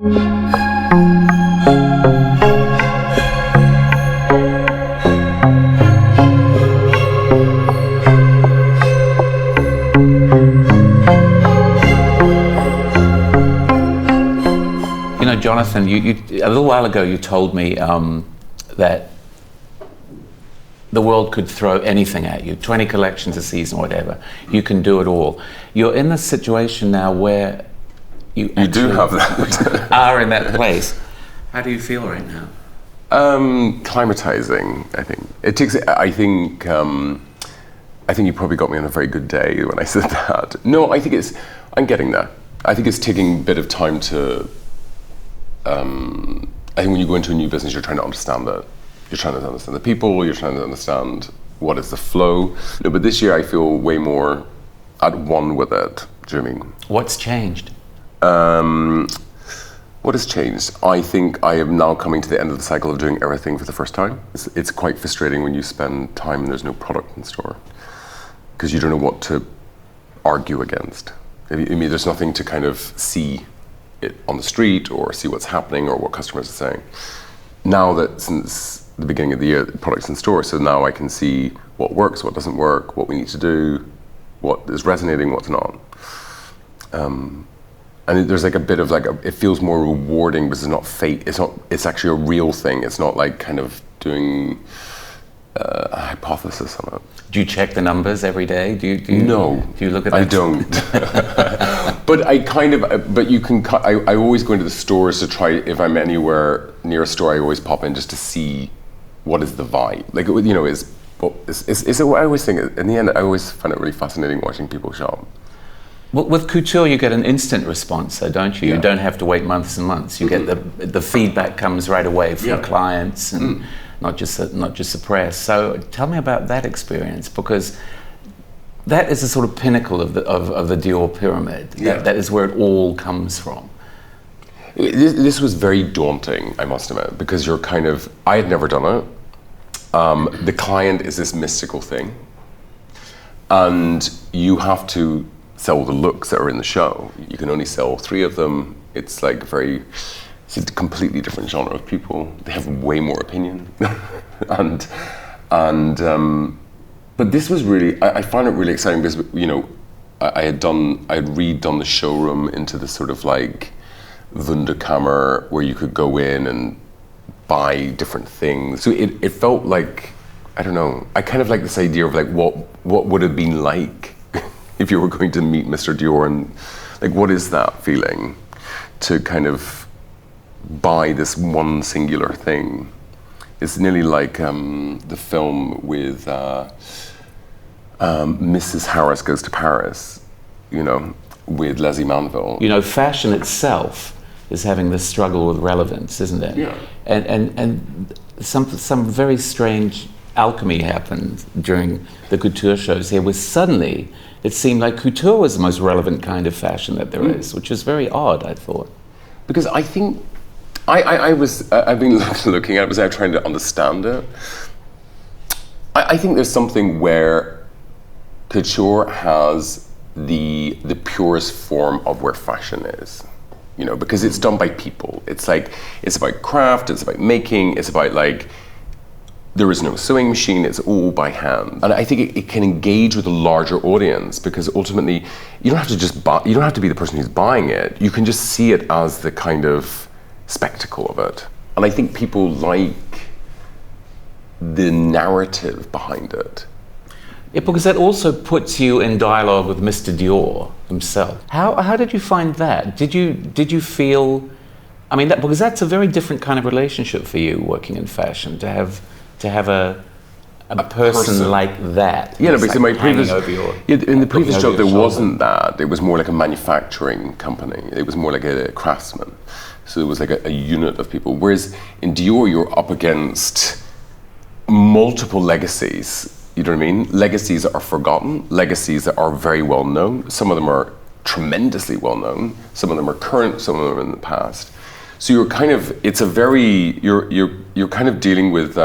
Jonathan, you a little while ago you told me that the world could throw anything at you, 20 collections a season or whatever. You can do it all. You're in this situation now where you do have that. are in that place. How do you feel right now? Climatizing, I think. It takes. I think you probably got me on a very good day when I said that. No, I think I'm getting there. I think it's taking a bit of time to. I think when you go into a new business, you're trying to understand it. You're trying to understand the people. You're trying to understand what is the flow. No, but this year I feel way more at one with it. Do you know what I mean? What's changed? What has changed? I think I am now coming to the end of the cycle of doing everything for the first time. It's quite frustrating when you spend time and there's no product in store because you don't know what to argue against. I mean, there's nothing to kind of see it on the street or see what's happening or what customers are saying. Now that since the beginning of the year, the product's in store, so now I can see what works, what doesn't work, what we need to do, what is resonating, what's not. And there's like a bit of it feels more rewarding because it's not fate. It's actually a real thing. It's not like kind of doing a hypothesis on it. Do you check the numbers every day? No. Do you look at that? I don't. But I kind of, but you can, I always go into the stores to try, if I'm anywhere near a store, I always pop in just to see what is the vibe. Like, you know, is what I always think, in the end, I always find it really fascinating watching people shop. Well, with Couture, you get an instant response, though, don't you? Yeah. You don't have to wait months and months. You get the feedback comes right away from clients and not just the press. So tell me about that experience, because that is the sort of pinnacle of the Dior pyramid. That is where it all comes from. This was very daunting, I must admit, because you're kind of, I had never done it. The client is this mystical thing, and you have to sell the looks that are in the show. You can only sell 3 of them. It's like it's a completely different genre of people. They have way more opinion, but this was really, I found it really exciting because, you know, I had redone the showroom into this sort of like Wunderkammer where you could go in and buy different things. So it felt like, I don't know, I kind of like this idea of like what would have been like if you were going to meet Mr. Dior, and like what is that feeling to kind of buy this one singular thing? It's nearly like the film with Mrs. Harris Goes to Paris, you know, with Leslie Manville. You know, fashion itself is having this struggle with relevance, isn't it? Yeah. And some very strange alchemy happened during the couture shows here, where suddenly it seemed like couture was the most relevant kind of fashion that there is, which is very odd, I thought. Because I think I've been looking at it, I was trying to understand it. I think there's something where couture has the purest form of where fashion is, you know, because it's done by people. It's like, it's about craft, it's about making, it's about like, there is no sewing machine, it's all by hand. And I think it can engage with a larger audience because ultimately, you don't have to just buy, you don't have to be the person who's buying it. You can just see it as the kind of spectacle of it. And I think people like the narrative behind it. Yeah, because that also puts you in dialogue with Mr. Dior himself. How did you find that? Did you feel, I mean, because that's a very different kind of relationship for you working in fashion, to have a person like that. Yeah, no, because in my previous, in the previous job there shoulder. wasn't that. It was more like a manufacturing company. It was more like a craftsman. So it was like a unit of people. Whereas in Dior you're up against multiple legacies. You know what I mean? Legacies that are forgotten, legacies that are very well known. Some of them are tremendously well known. Some of them are current. Some of them are in the past. So you're kind of, it's a very, you're kind of dealing with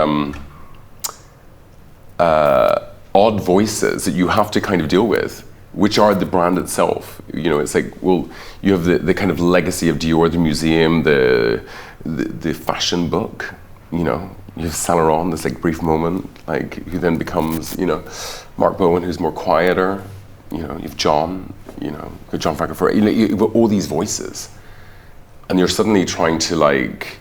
odd voices that you have to kind of deal with which are the brand itself. You know, it's like, well, you have the kind of legacy of Dior, the museum, the fashion book, you know. You have Saint Laurent, this like brief moment, like who then becomes, you know, Mark Bowen, who's more quieter. You know, you have John, you know, John Frankenfurter. You know, you've got all these voices, and you're suddenly trying to like,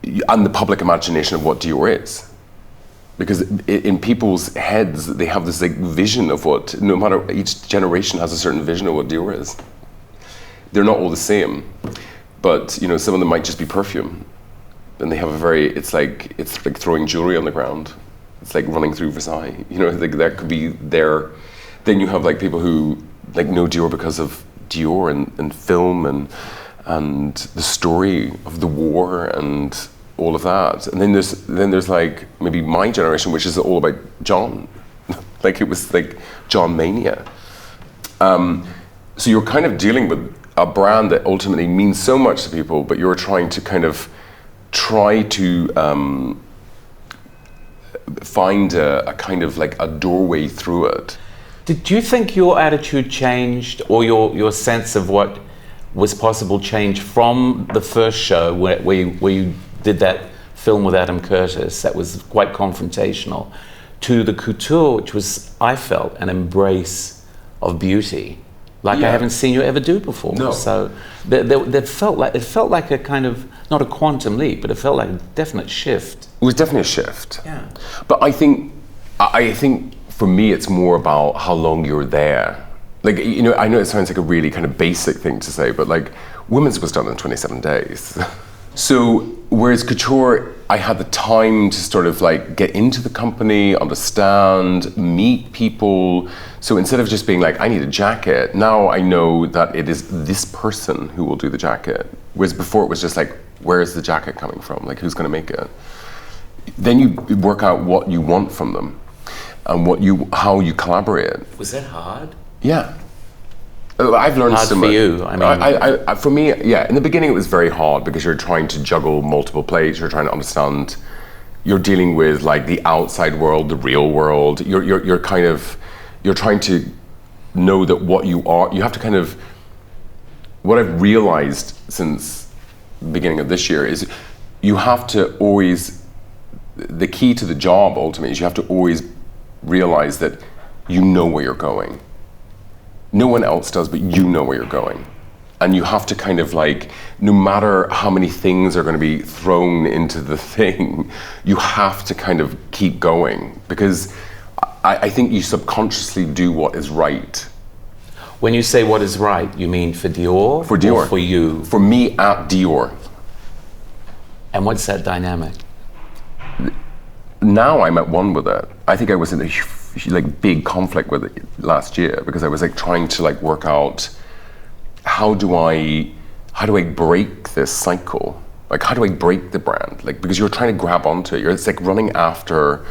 and the public imagination of what Dior is, because in people's heads they have this like vision of what, no matter, each generation has a certain vision of what Dior is. They're not all the same, but you know, some of them might just be perfume. And they have a very, it's like throwing jewelry on the ground. It's like running through Versailles. You know, like that could be their, then you have like people who like know Dior because of Dior and film and the story of the war and all of that. And then there's like maybe my generation, which is all about John. Like it was like John mania. So you're kind of dealing with a brand that ultimately means so much to people, but you're trying to kind of try to find a kind of like a doorway through it. Did you think your attitude changed, or your sense of what was possible changed from the first show where you did that film with Adam Curtis that was quite confrontational, to the Couture, which was, I felt, an embrace of beauty like I haven't seen you ever do before? No. So it felt like a kind of, not a quantum leap, but it felt like a definite shift. It was definitely a shift. Yeah. But I think for me it's more about how long you're there. Like, you know, I know it sounds like a really kind of basic thing to say, but like women's was done in 27 days. So whereas Couture, I had the time to sort of like get into the company, understand, meet people. So instead of just being like, I need a jacket, now I know that it is this person who will do the jacket. Whereas before it was just like, where is the jacket coming from? Like, who's going to make it? Then you work out what you want from them and how you collaborate. Was that hard? Yeah. I've learned hard so for much. you, I mean. For me, yeah, in the beginning it was very hard because you're trying to juggle multiple plates, you're trying to understand, you're dealing with like the outside world, the real world, you're trying to know that what you are, you have to kind of, what I've realized since the beginning of this year is you have to always, the key to the job ultimately is you have to always realize that you know where you're going. No one else does, but you know where you're going. And you have to kind of like, no matter how many things are going to be thrown into the thing, you have to kind of keep going, because I think you subconsciously do what is right. When you say what is right, you mean for Dior? For Dior. Or for you? For me at Dior. And what's that dynamic? Now I'm at one with it. I think I was in a like big conflict with it last year because I was like trying to like work out how do I break this cycle? Like how do I break the brand? Like, because you're trying to grab onto it. It's like running after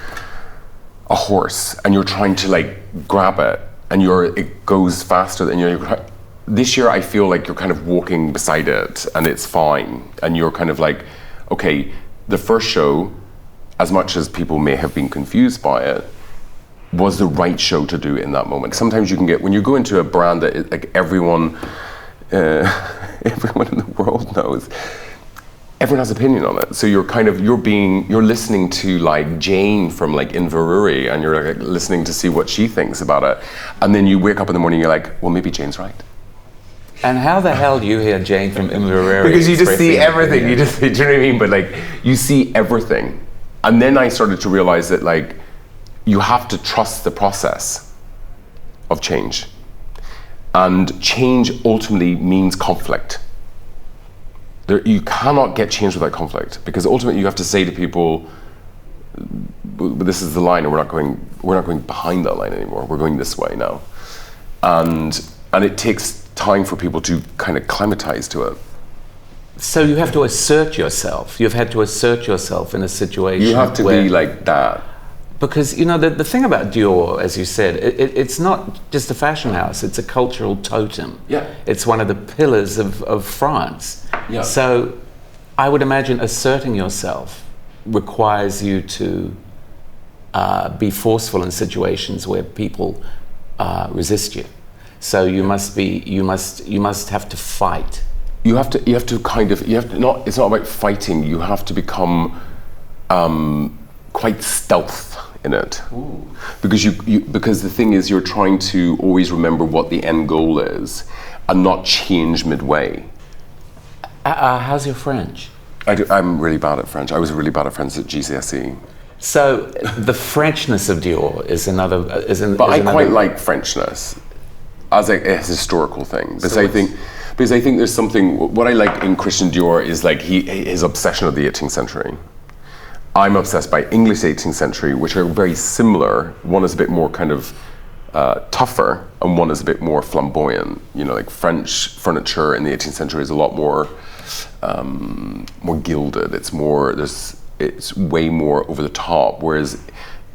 a horse and you're trying to like grab it and it goes faster than you're. This year I feel like you're kind of walking beside it and it's fine. And you're kind of like, okay, the first show, as much as people may have been confused by it, was the right show to do in that moment. Sometimes you can get, when you go into a brand that like everyone in the world knows, everyone has opinion on it. So you're listening to like Jane from like Inverurie and you're like listening to see what she thinks about it. And then you wake up in the morning and you're like, well, maybe Jane's right. And how the hell do you hear Jane from Inverurie? Because you just see everything. You just, do you know what I mean? But like, you see everything. And then I started to realize that like, you have to trust the process of change. And change ultimately means conflict. You cannot get change without conflict, because ultimately you have to say to people, this is the line and we're not going behind that line anymore. We're going this way now. And it takes time for people to kind of climatize to it. So you have to assert yourself. You've had to assert yourself in a situation. You have to be like that. Because, you know, the thing about Dior, as you said, it's not just a fashion house, it's a cultural totem. Yeah. It's one of the pillars of France. Yeah. So I would imagine asserting yourself requires you to be forceful in situations where people resist you. So you must have to fight. You have to not. It's not about fighting. You have to become quite stealth in it. Ooh. Because the thing is, you're trying to always remember what the end goal is, and not change midway. How's your French? I'm really bad at French. I was really bad at French at GCSE. So the Frenchness of Dior is another. But I quite like Frenchness as a historical thing, because I think there's something. What I like in Christian Dior is like his obsession of the 18th century. I'm obsessed by English 18th century, which are very similar. One is a bit more kind of tougher, and one is a bit more flamboyant. You know, like French furniture in the 18th century is a lot more gilded. It's way more over the top. Whereas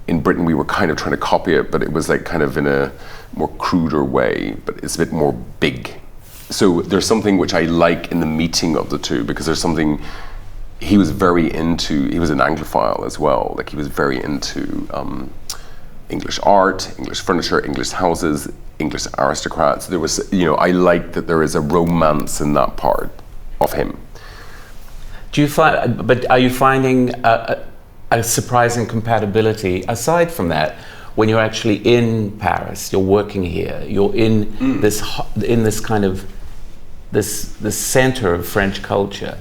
in Britain we were kind of trying to copy it, but it was like kind of in a more cruder way. But it's a bit more big. So there's something which I like in the meeting of the two, because there's something. He was an Anglophile as well. Like he was very into English art, English furniture, English houses, English aristocrats. There was, I like that there is a romance in that part of him. Are you finding a surprising compatibility aside from that when you're actually in Paris, you're working here, you're in this kind of this center of French culture?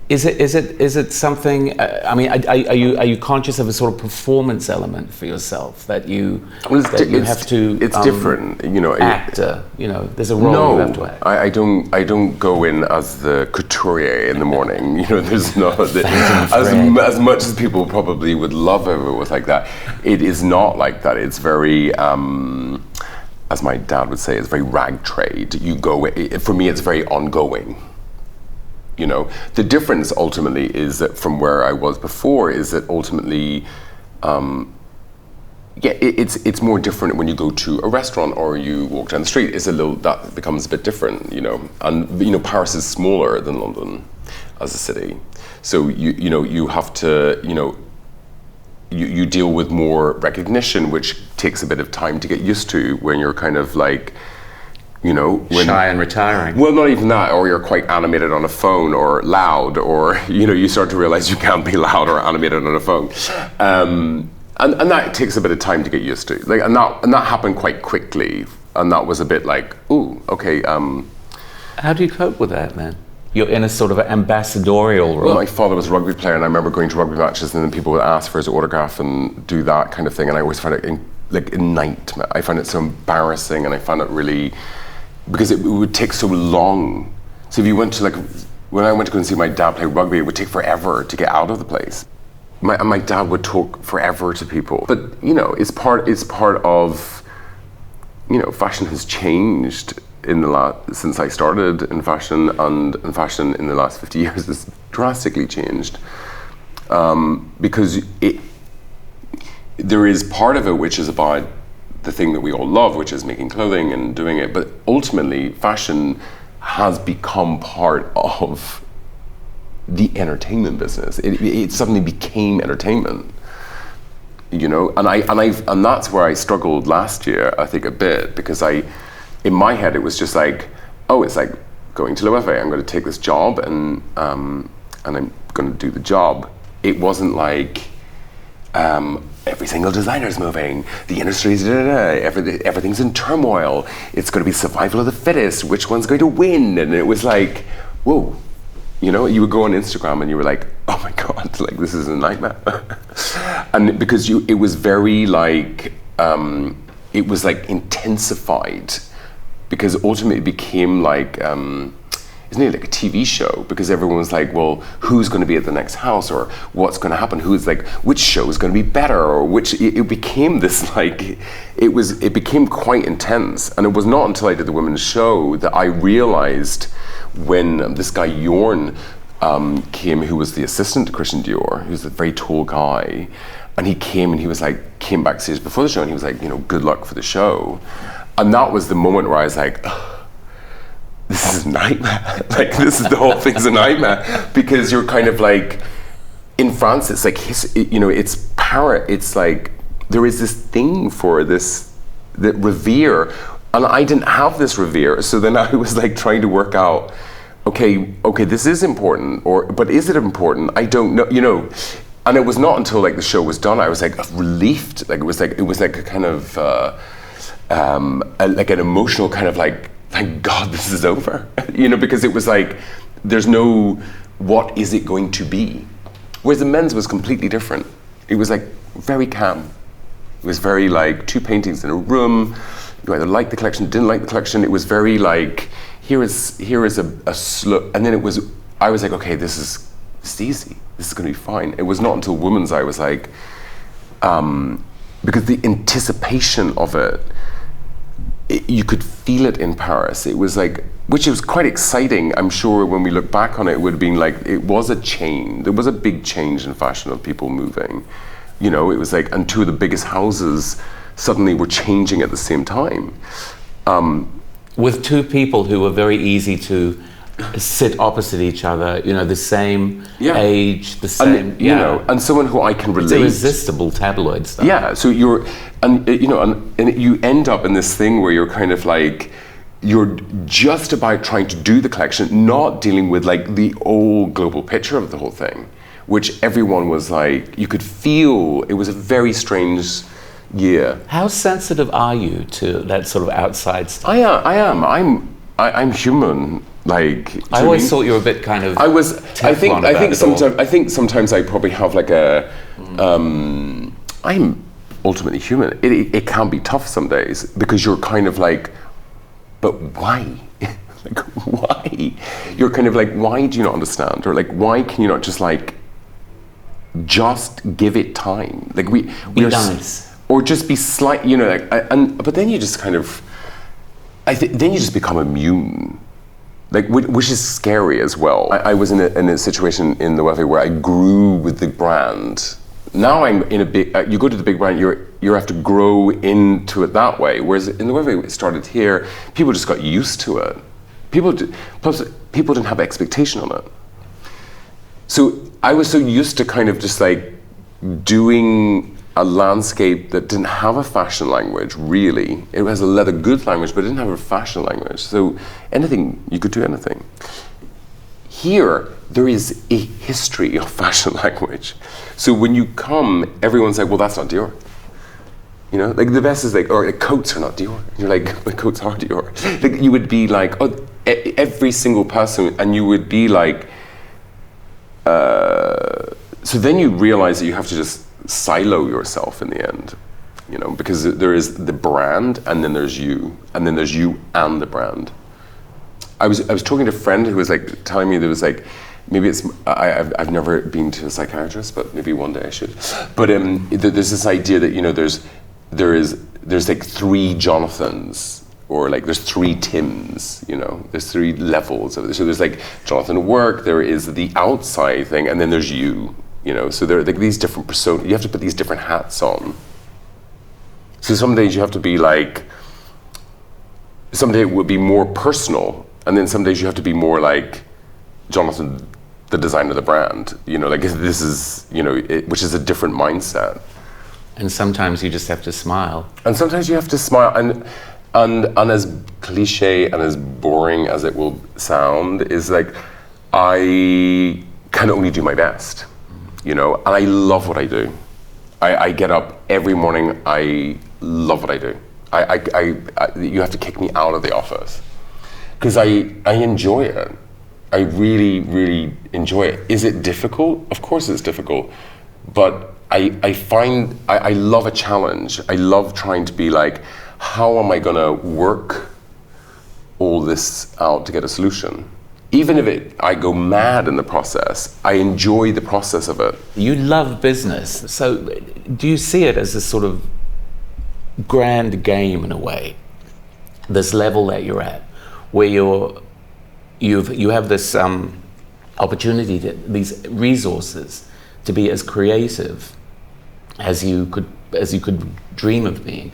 Is it something? I mean, are you conscious of a sort of performance element for yourself that you have to? It's different, act. There's a role you have to act. I don't go in as the couturier in the morning. There's no as much as people probably would love if it was like that. It is not like that. It's very. As my dad would say, it's very rag trade. For me, it's very ongoing. The difference ultimately is that from where I was before is that ultimately, it's more different when you go to a restaurant or you walk down the street. That becomes a bit different, And Paris is smaller than London as a city, so you have to you deal with more recognition, which takes a bit of time to get used to when you're kind of like. Shy and retiring. Well, not even that, or you're quite animated on a phone, or loud, or you start to realize you can't be loud or animated on a phone, and that takes a bit of time to get used to. Like, and that happened quite quickly, and that was a bit like, ooh, okay. How do you cope with that, man? You're in a sort of ambassadorial role. Well, my father was a rugby player, and I remember going to rugby matches, and then people would ask for his autograph and do that kind of thing, and I always found it a nightmare. I found it so embarrassing, and I found it really. Because it would take so long. So if you went to when I went to go and see my dad play rugby, it would take forever to get out of the place. My dad would talk forever to people. But it's part of, fashion has changed since I started in fashion, and fashion in the last 50 years has drastically changed. Because there is part of it which is about the thing that we all love, which is making clothing and doing it, but ultimately fashion has become part of the entertainment business. It suddenly became entertainment, and that's where I struggled last year, I think, a bit, because in my head it was just like, oh, it's like going to Levy, I'm going to take this job and I'm going to do the job. It wasn't like every single designer's moving, the industry's everything's in turmoil, it's going to be survival of the fittest, which one's going to win? And it was like, whoa, you would go on Instagram and you were like, oh my God, like this is a nightmare. And because it was very like, it was like intensified, because ultimately it became like, isn't it like a TV show? Because everyone was like, well, who's going to be at the next house, or what's going to happen? Who's like, which show is going to be better, or it became this like, it became quite intense. And it was not until I did the women's show that I realized, when this guy Jorn came, who was the assistant to Christian Dior, who's a very tall guy, and he came and he was like, came backstage before the show and he was like, good luck for the show. And that was the moment where I was like, this is a nightmare. Like, the whole thing's a nightmare, because you're kind of like, in France, it's like, it's like there is this thing for this, that revere, and I didn't have this revere. So then I was like trying to work out, okay, this is important, but is it important? I don't know, you know. And it was not until like the show was done, I was like relieved. Like it was like a kind of like an emotional kind of like, thank God this is over, you know, because it was like there's no what is it going to be, whereas the men's was completely different. It was like very calm. It was very like two paintings in a room. You either liked the collection, didn't like the collection. It was very like here is a slow, and then I was like, okay, this is easy. This is going to be fine. It was not until Women's I was like, because the anticipation of it, you could feel it in Paris. It was like, which was quite exciting. I'm sure when we look back on it, it would have been like, it was a change. There was a big change in fashion of people moving. You know, it was like, and two of the biggest houses suddenly were changing at the same time. With two people who were very easy to sit opposite each other, you know, the same age, the same, and, you know, and someone who I can relate. It's irresistible tabloid stuff. Yeah, so you know, and you end up in this thing where you're kind of like, you're just about trying to do the collection, not dealing with like the old global picture of the whole thing, which everyone was like, you could feel, it was a very strange year. How sensitive are you to that sort of outside stuff? I am. I'm human. Like, I always thought you were a bit kind of. I think sometimes I probably have like a. I'm ultimately human. It can be tough some days because you're kind of like, but why? Like, why? You're kind of like, why do you not understand? Or like, why can you not just like, just give it time? Like we are nice. Or just be slight, you know. Like, but then you just kind of, then you just become immune. Like, which is scary as well. I was in a situation in the Levy where I grew with the brand. Now I'm in a big, you go to the big brand, you have to grow into it that way. Whereas in the Levy, it started here, people just got used to it. Plus, people didn't have expectation on it. So I was so used to kind of just like doing a landscape that didn't have a fashion language, really. It has a leather goods language, but it didn't have a fashion language. So anything, you could do anything. Here, there is a history of fashion language. So when you come, everyone's like, well, that's not Dior. You know, like the best is like, or like, coats are not Dior. And you're like, my coats are Dior. Like you would be like, oh, every single person, and you would be like, so then you realize that you have to just silo yourself in the end, you know, because there is the brand and then there's you, and then there's you and the brand. I was talking to a friend who was like telling me there was like, maybe it's, I've never been to a psychiatrist, but maybe one day I should. But there's this idea that, you know, there's like three Jonathans, or like there's three Tims, you know, there's three levels of it. So there's like Jonathan at work, there is the outside thing, and then there's you. You know, so there are like these different personas. You have to put these different hats on. So some days you have to be like, some day it would be more personal, and then some days you have to be more like Jonathan, the designer of the brand. You know, like this is, you know, which is a different mindset. And sometimes you just have to smile. And sometimes you have to smile, and as cliche and as boring as it will sound, is like, I can only do my best. You know, and I love what I do. I get up every morning, I love what I do. You have to kick me out of the office. Because I enjoy it. I really, really enjoy it. Is it difficult? Of course it's difficult. But I find, I love a challenge. I love trying to be like, how am I gonna work all this out to get a solution? Even if I go mad in the process, I enjoy the process of it. You love business, so do you see it as a sort of grand game in a way? This level that you're at, where you have this opportunity, these resources to be as creative as you could dream of being.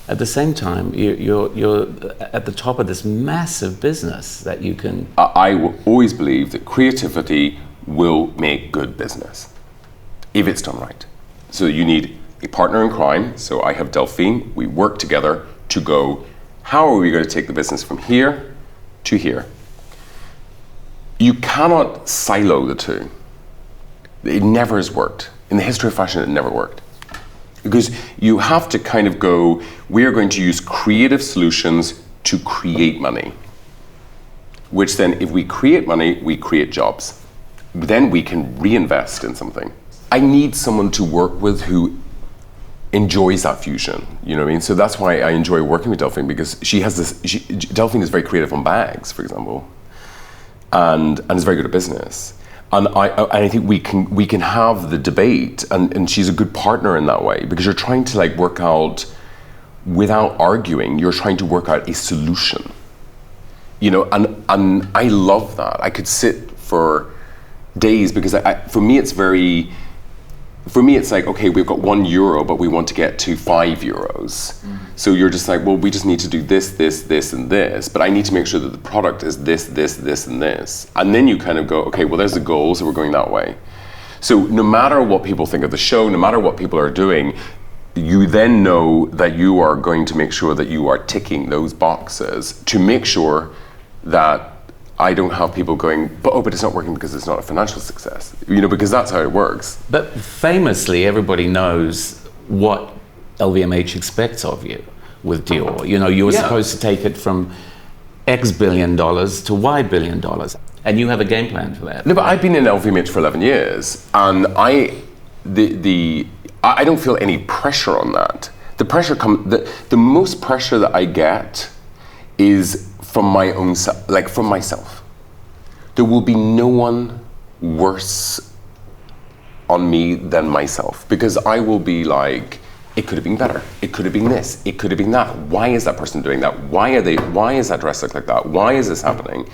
At the same time, you're at the top of this massive business that you can... I will always believe that creativity will make good business, if it's done right. So you need a partner in crime. So I have Delphine. We work together to go, how are we going to take the business from here to here? You cannot silo the two. It never has worked. In the history of fashion, it never worked. Because you have to kind of go, we are going to use creative solutions to create money. Which then, if we create money, we create jobs. Then we can reinvest in something. I need someone to work with who enjoys that fusion, you know what I mean? So that's why I enjoy working with Delphine, because she has this, Delphine is very creative on bags, for example, and is very good at business. And I think we can have the debate, and she's a good partner in that way, because you're trying to like work out, without arguing, you're trying to work out a solution. You know, and I love that. I could sit for days, because for me it's like, okay, we've got €1, but we want to get to €5. So you're just like, well, we just need to do this, and this, but I need to make sure that the product is this, and this. And then you kind of go, okay, well, there's the goal, so we're going that way. So no matter what people think of the show, no matter what people are doing, you then know that you are going to make sure that you are ticking those boxes to make sure that I don't have people going, but it's not working because it's not a financial success. You know, because that's how it works. But famously, everybody knows what LVMH expects of you with Dior. You know, you were supposed to take it from X billion dollars to Y billion dollars, and you have a game plan for that. No, but I've been in LVMH for 11 years, and I don't feel any pressure on that. The pressure the most pressure that I get is from my own self, like from myself. There will be no one worse on me than myself, because I will be like, it could have been better. It could have been this. It could have been that. Why is that person doing that? Why is that dress look like that? Why is this happening?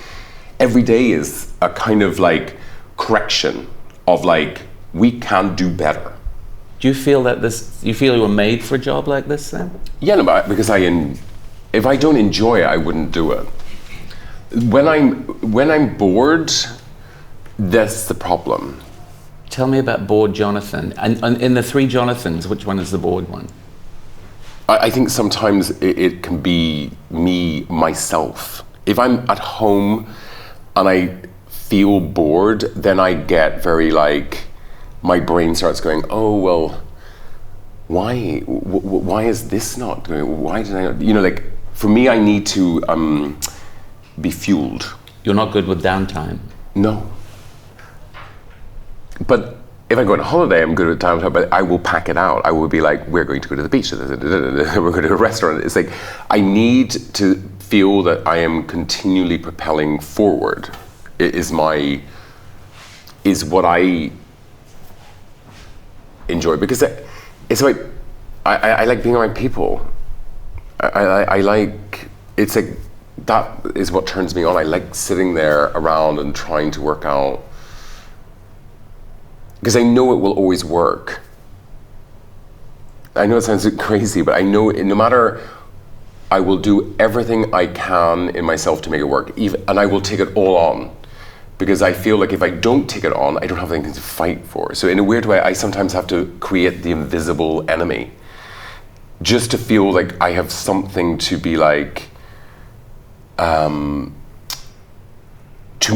Every day is a kind of like correction of like, we can do better. Do you feel that you feel you were made for a job like this then? Yeah, no, but because if I don't enjoy it, I wouldn't do it. When I'm bored, that's the problem. Tell me about bored Jonathan. And in the three Jonathans, which one is the bored one? I think sometimes it can be me, myself. If I'm at home and I feel bored, then I get very like, my brain starts going, oh, well, why is this not going? Why did I not? You know, like, for me, I need to be fueled. You're not good with downtime? No. But if I go on a holiday, I'm good at downtime, but I will pack it out. I will be like, we're going to go to the beach, we're going to a restaurant. It's like, I need to feel that I am continually propelling forward. It is what I enjoy, because it's like, I like being around people. I like, it's like, that is what turns me on. I like sitting there around and trying to work out, because I know it will always work. I know it sounds crazy, but I know no matter, I will do everything I can in myself to make it work, and I will take it all on. Because I feel like if I don't take it on, I don't have anything to fight for. So in a weird way, I sometimes have to create the invisible enemy, just to feel like I have something to be like, to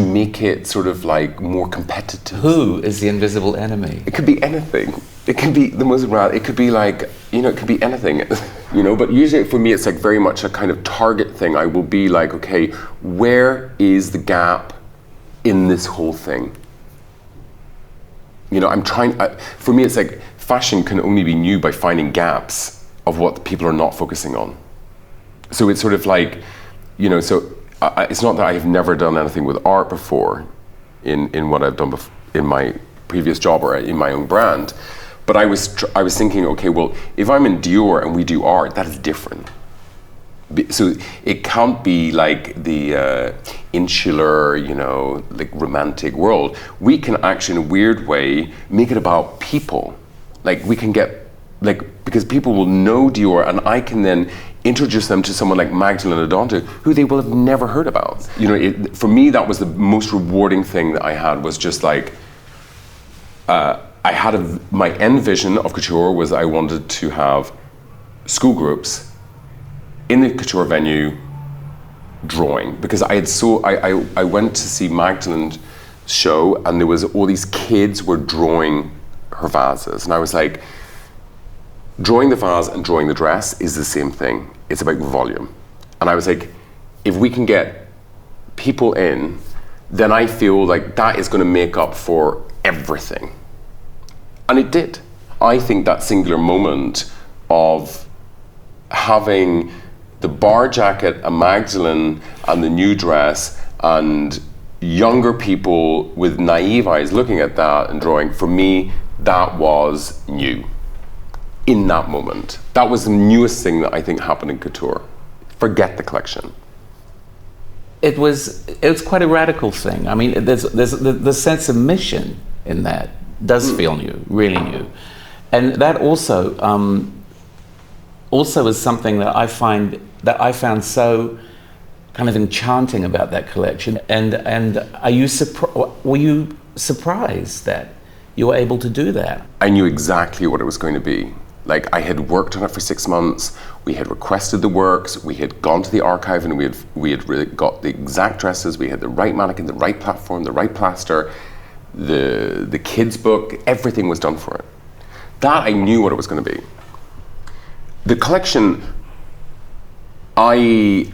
make it sort of like more competitive. Who is the invisible enemy? It could be anything. It could be the most rad. It could be like, you know, it could be anything, you know, but usually for me, it's like very much a kind of target thing. I will be like, okay, where is the gap in this whole thing? You know, I'm trying, for me, it's like fashion can only be new by finding gaps of what people are not focusing on. So it's sort of like, you know, so it's not that I've never done anything with art before in what I've done in my previous job or in my own brand, but I was thinking, okay, well, if I'm in Dior and we do art, that is different. So it can't be like the insular, you know, like romantic world. We can actually, in a weird way, make it about people. Like we can get, like, because people will know Dior, and I can then introduce them to someone like Magdalene Adonto, who they will have never heard about. You know, for me, that was the most rewarding thing that I had, was just like, I I had my end vision of couture was I wanted to have school groups in the couture venue drawing, because I went to see Magdalene's show, and there was all these kids were drawing her vases, and I was like, drawing the vase and drawing the dress is the same thing. It's about volume. And I was like, if we can get people in, then I feel like that is going to make up for everything. And it did. I think that singular moment of having the bar jacket, a Magdalene, and the new dress, and younger people with naive eyes looking at that and drawing, for me, that was new. In that moment. That was the newest thing that I think happened in couture. Forget the collection. It was quite a radical thing. I mean, there's the sense of mission in that does feel new, really new. And that also is something that I found so kind of enchanting about that collection. And were you surprised that you were able to do that? I knew exactly what it was going to be. Like, I had worked on it for 6 months. We had requested the works. We had gone to the archive, and we had really got the exact dresses. We had the right mannequin, the right platform, the right plaster, the kids' book. Everything was done for it. That I knew what it was going to be. The collection, I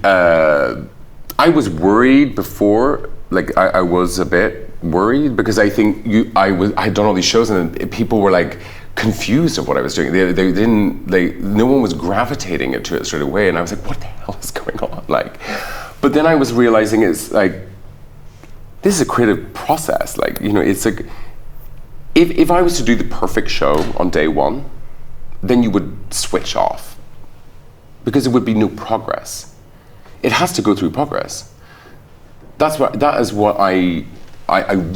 was worried before. Like, I was a bit worried, because I think I had done all these shows, and people were like confused of what I was doing. No one was gravitating to it straight away, and I was like, what the hell is going on? Like, but then I was realizing it's like, this is a creative process. Like, you know, it's like, if I was to do the perfect show on day one, then you would switch off, because there would be no progress. It has to go through progress. That is what I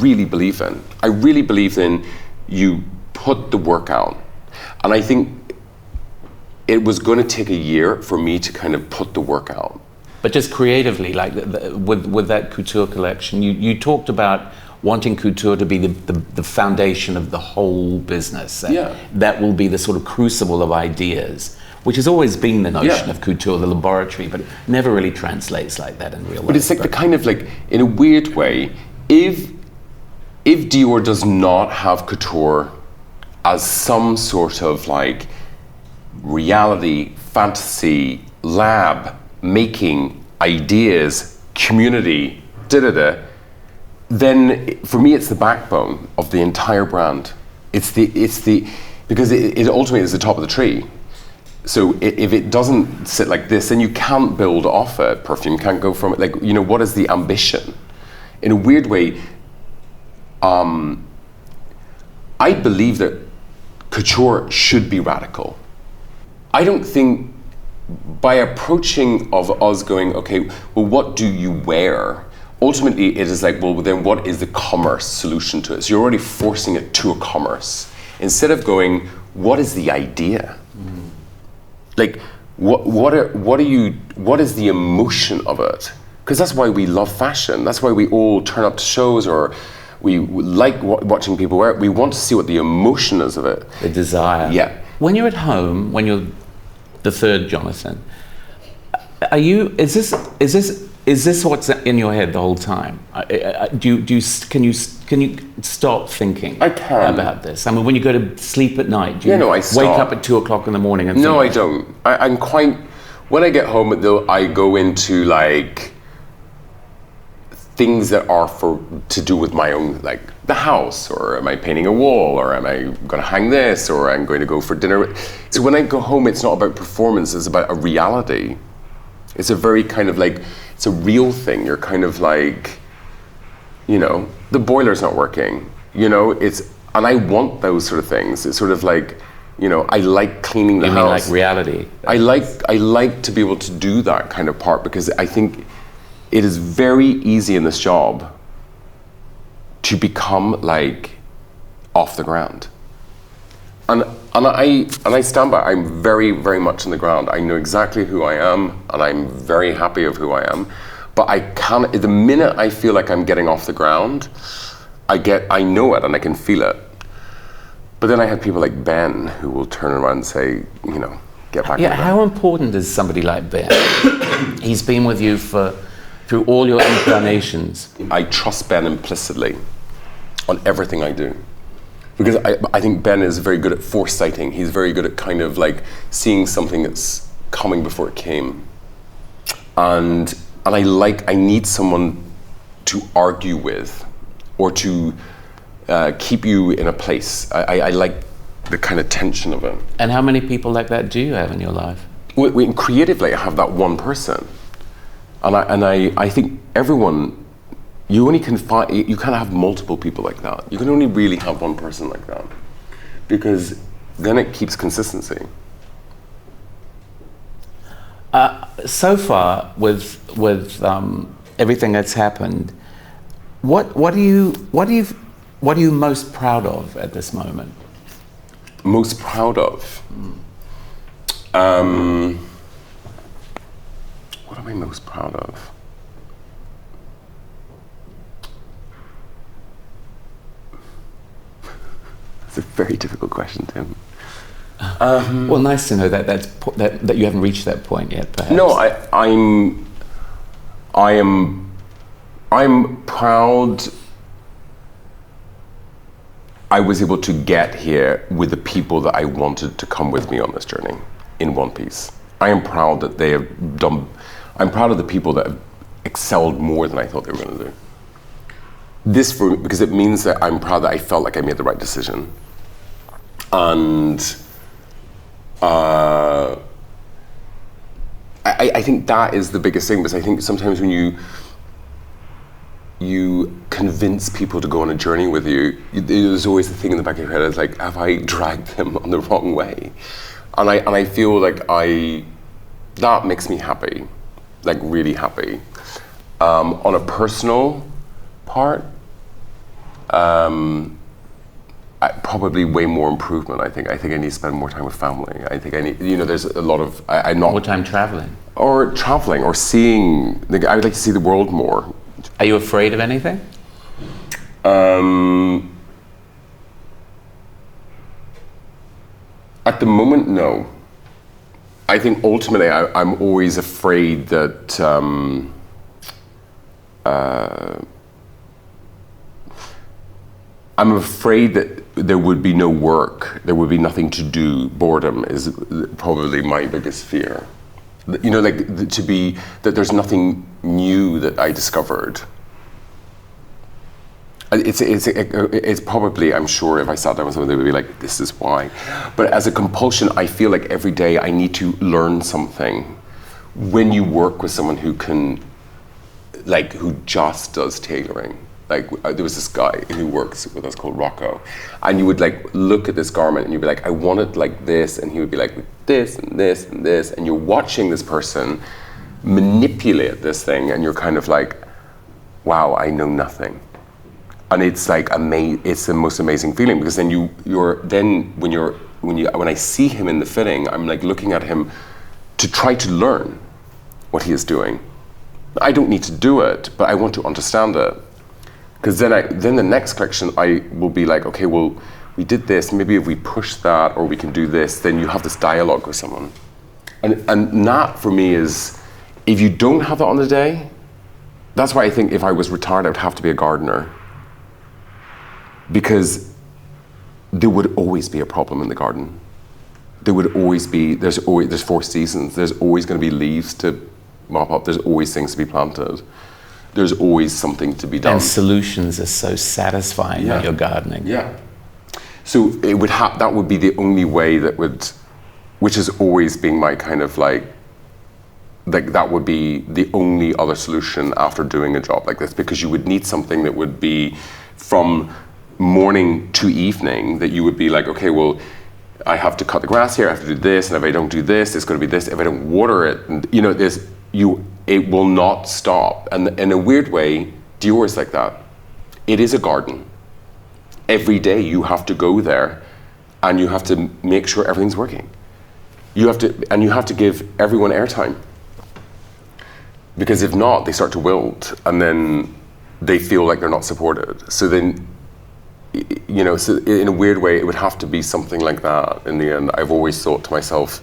really believe in. I really believe in you put the work out. And I think it was going to take a year for me to kind of put the work out. But just creatively, like with that couture collection, you talked about wanting couture to be the foundation of the whole business. Yeah. That will be the sort of crucible of ideas, which has always been the notion of couture, the laboratory, but it never really translates like that in real life. But it's like the kind of, like, in a weird way, if Dior does not have couture as some sort of like reality, fantasy, lab, making ideas, community, then for me it's the backbone of the entire brand. It's the because it ultimately is the top of the tree. So if it doesn't sit like this, then you can't build off it. Perfume can't go from it. Like, you know, what is the ambition? In a weird way, I believe that couture should be radical. I don't think by approaching of us going, okay, well, what do you wear? Ultimately, it is like, well, then what is the commerce solution to it? So you're already forcing it to a commerce. Instead of going, what is the idea? Mm. Like, what is the emotion of it? Because that's why we love fashion. That's why we all turn up to shows, or we like watching people wear it. We want to see what the emotion is of it. The desire. Yeah. When you're at home, when you're the third Jonathan, is this what's in your head the whole time? Can you stop thinking about this? I mean, when you go to sleep at night, do you wake up at 2:00 in the morning and No, think, I don't. I'm quite, when I get home, though, I go into like things that are to do with my own, like the house, or am I painting a wall, or am I going to hang this, or I'm going to go for dinner. So when I go home, it's not about performance, it's about a reality. It's a very kind of like, it's a real thing. You're kind of like, you know, the boiler's not working, you know, and I want those sort of things. It's sort of like, you know, I like cleaning the house. You mean like reality? I like to be able to do that kind of part, because I think it is very easy in this job to become like off the ground. And I stand by, I'm very, very much on the ground. I know exactly who I am, and I'm very happy of who I am. But the minute I feel like I'm getting off the ground, I know it and I can feel it. But then I have people like Ben who will turn around and say, you know, get back. Yeah, how important is somebody like Ben? He's been with you through all your incarnations. I trust Ben implicitly on everything I do. Because I think Ben is very good at foresighting. He's very good at kind of like seeing something that's coming before it came. And I need someone to argue with or to keep you in a place. I like the kind of tension of it. And how many people like that do you have in your life? Creatively, I have that one person. And I think everyone, you only can find, you can't have multiple people like that. You can only really have one person like that. Because then it keeps consistency. So far, with everything that's happened, what are you most proud of at this moment? Most proud of? What am I most proud of? That's a very difficult question, Tim. Well, nice to know that you haven't reached that point yet, perhaps. No, I'm proud I was able to get here with the people that I wanted to come with me on this journey in one piece. I am proud that they have done, I'm proud of the people that have excelled more than I thought they were going to do. This because it means that I'm proud that I felt like I made the right decision. And I think that is the biggest thing, because I think sometimes when you convince people to go on a journey with you, there's always the thing in the back of your head is like, have I dragged them on the wrong way? And I feel like that makes me happy, like really happy. On a personal part, probably way more improvement. I think I need to spend more time with family. I think I need, there's a lot of, I'm not... More time traveling? Or traveling, or seeing, I would like to see the world more. Are you afraid of anything? At the moment, no. I think ultimately I'm always afraid that I'm afraid that there would be no work, there would be nothing to do. Boredom is probably my biggest fear. That there's nothing new that I discovered. It's probably, I'm sure if I sat down with someone, they would be like, this is why. But as a compulsion, I feel like every day I need to learn something. When you work with someone who who just does tailoring. There was this guy who works with us called Rocco, and you would look at this garment and you'd be like, I want it like this, and he would be like, with this and this and this, and you're watching this person manipulate this thing, and you're kind of like, wow, I know nothing. And it's like it's the most amazing feeling, because then when I see him in the fitting, I'm like looking at him to try to learn what he is doing. I don't need to do it, but I want to understand it. Because then the next collection, I will be like, okay, well, we did this, maybe if we push that, or we can do this, then you have this dialogue with someone. And that, for me, is, if you don't have that on the day, that's why I think if I was retired, I would have to be a gardener. Because there would always be a problem in the garden. There would always be, there's 4 seasons, there's always going to be leaves to mop up, there's always things to be planted. There's always something to be done. And solutions are so satisfying when you're gardening. Yeah. So that would be the only way which has always been my kind of that would be the only other solution after doing a job like this, because you would need something that would be from morning to evening, that you would be like, okay, well, I have to cut the grass here, I have to do this, and if I don't do this, it's going to be this. If I don't water it, and it will not stop. And in a weird way, Dior is like that. It is a garden. Every day you have to go there and you have to make sure everything's working. You have to give everyone airtime. Because if not, they start to wilt, and then they feel like they're not supported. So then you know, so in a weird way, it would have to be something like that in the end. I've always thought to myself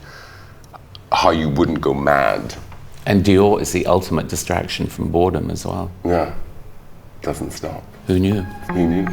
how you wouldn't go mad. And Dior is the ultimate distraction from boredom as well. Yeah, doesn't stop. Who knew? Who knew?